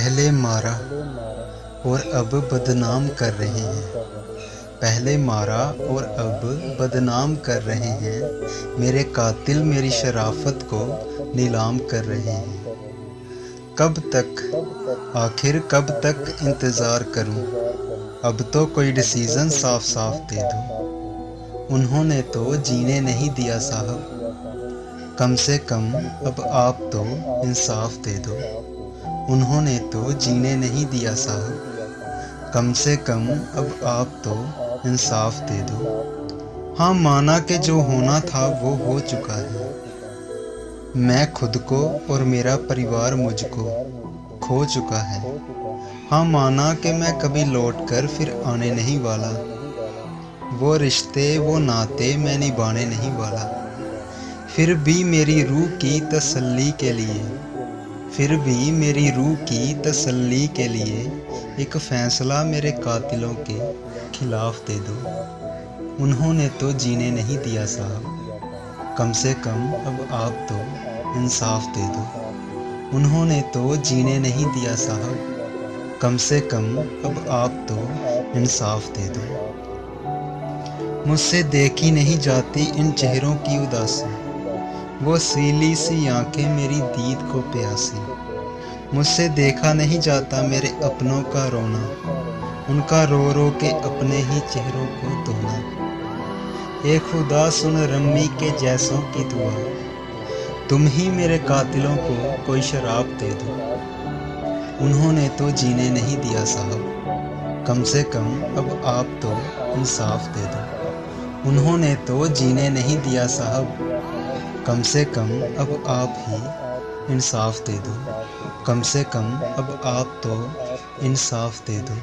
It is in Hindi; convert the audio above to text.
पहले मारा और अब बदनाम कर रहे हैं। पहले मारा और अब बदनाम कर रहे हैं। मेरे कातिल मेरी शराफत को नीलाम कर रहे हैं। कब तक, आखिर कब तक इंतज़ार करूं? अब तो कोई डिसीज़न साफ साफ दे दो। उन्होंने तो जीने नहीं दिया साहब, कम से कम अब आप तो इंसाफ दे दो। उन्होंने तो जीने नहीं दिया साहब, कम से कम अब आप तो इंसाफ दे दो। हाँ, माना कि जो होना था वो हो चुका है। मैं खुद को और मेरा परिवार मुझको खो चुका है। हाँ, माना कि मैं कभी लौट कर फिर आने नहीं वाला। वो रिश्ते वो नाते मैं निभाने नहीं वाला। फिर भी मेरी रूह की तसल्ली के लिए, फिर भी मेरी रूह की तसल्ली के लिए एक फ़ैसला मेरे कातिलों के खिलाफ दे दो। उन्होंने तो जीने नहीं दिया साहब, कम से कम अब आप तो इंसाफ दे दो। उन्होंने तो जीने नहीं दिया साहब, कम से कम अब आप तो इंसाफ दे दो। मुझसे देखी नहीं जाती इन चेहरों की उदासी, वो सीली सी आंखें मेरी दीद को प्यासी। मुझसे देखा नहीं जाता मेरे अपनों का रोना, उनका रो रो के अपने ही चेहरों को धोना। ए खुदा सुन रम्मी के जैसों की दुआ, तुम ही मेरे कातिलों को कोई शराब दे दो। उन्होंने तो जीने नहीं दिया साहब, कम से कम अब आप तो इंसाफ दे दो। उन्होंने तो जीने नहीं दिया साहब, कम से कम अब आप ही इंसाफ दे दो। कम से कम अब आप तो इंसाफ दे दो।